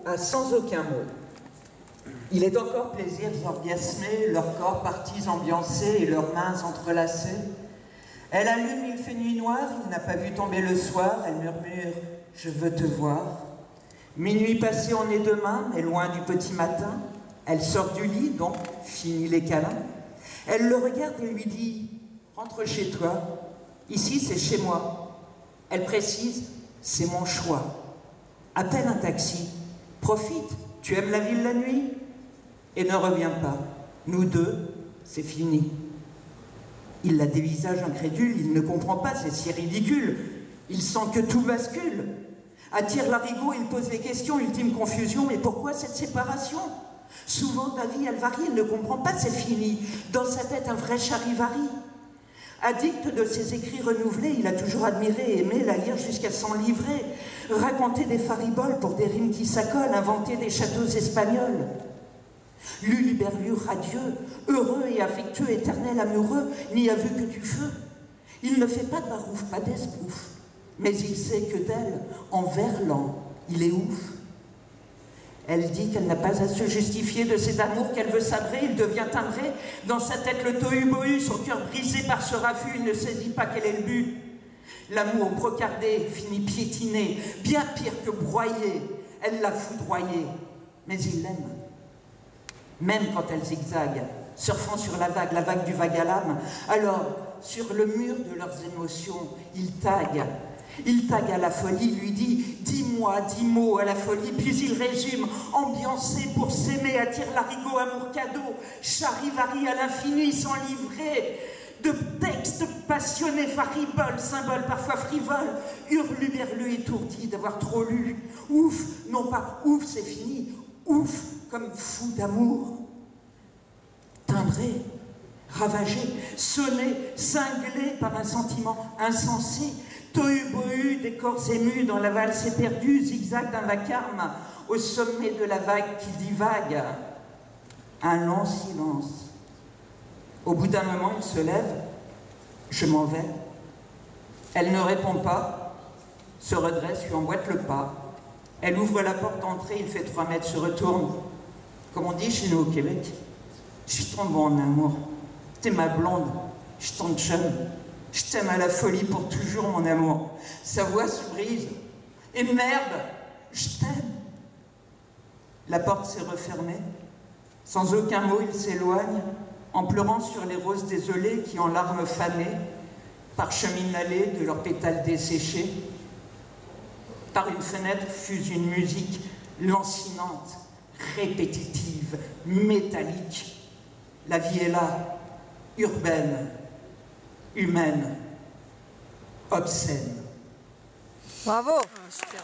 à sans aucun mot. Il est encore plaisirs orgasmés, leurs corps partis ambiancés et leurs mains entrelacées. Elle allume, il fait nuit noire, il n'a pas vu tomber le soir, elle murmure « Je veux te voir ». Minuit passé, on est demain, mais loin du petit matin. Elle sort du lit, donc fini les câlins. Elle le regarde et lui dit « Rentre chez toi, ici c'est chez moi ». Elle précise « C'est mon choix ». Appelle un taxi, profite, tu aimes la ville la nuit ? Et ne reviens pas. Nous deux, c'est fini. Il la dévisage incrédule, il ne comprend pas, c'est si ridicule. Il sent que tout bascule. Attire l'arigot, il pose les questions, ultime confusion. Mais pourquoi cette séparation ? Souvent, d'avis, elle varie, il ne comprend pas, c'est fini. Dans sa tête, un vrai charivari. Addict de ses écrits renouvelés, il a toujours admiré et aimé la lire jusqu'à s'en livrer. Raconter des fariboles pour des rimes qui s'accolent, inventer des châteaux espagnols. Luluberlu radieux, heureux et affectueux, éternel amoureux, n'y a vu que du feu. Il ne fait pas de barouf, pas d'esbrouf, mais il sait que d'elle, en verlan, il est ouf. Elle dit qu'elle n'a pas à se justifier de cet amour qu'elle veut sabrer, il devient timbré. Dans sa tête le tohu-bohu, son cœur brisé par ce raffut, il ne saisit pas quel est le but. L'amour brocardé finit piétiné, bien pire que broyé. Elle l'a foudroyé, mais il l'aime. Même quand elle zigzague, surfant sur la vague du vague à l'âme, alors, sur le mur de leurs émotions, il tague. Il tague à la folie, lui dit « Dis-moi, 10 mots à la folie », puis il résume « Ambiancé pour s'aimer, attire l'arigot, amour cadeau, charivari à l'infini, sans livrer ». De textes passionnés, fariboles, symboles parfois frivoles, hurluberlu étourdi d'avoir trop lu. Ouf, non pas ouf, c'est fini, ouf, comme fou d'amour. Timbré, ravagé, sonné, cinglé par un sentiment insensé, tohu-bohu des corps émus dans la valse éperdue, zigzag d'un vacarme au sommet de la vague qui divague. Un long silence. Au bout d'un moment, il se lève. « Je m'en vais ». Elle ne répond pas, se redresse, lui emboîte le pas. Elle ouvre la porte d'entrée, il fait 3 mètres, se retourne. Comme on dit chez nous au Québec, je suis tombé en amour. T'es ma blonde, je t'en chum. Je t'aime à la folie pour toujours, mon amour. Sa voix se brise. Et merde, je t'aime. La porte s'est refermée. Sans aucun mot, il s'éloigne, en pleurant sur les roses désolées qui, en larmes fanées, parcheminent l'allée de leurs pétales desséchés. Par une fenêtre fuse une musique lancinante, répétitive, métallique. La vie est là, urbaine, humaine, obscène. Bravo! Ah, super.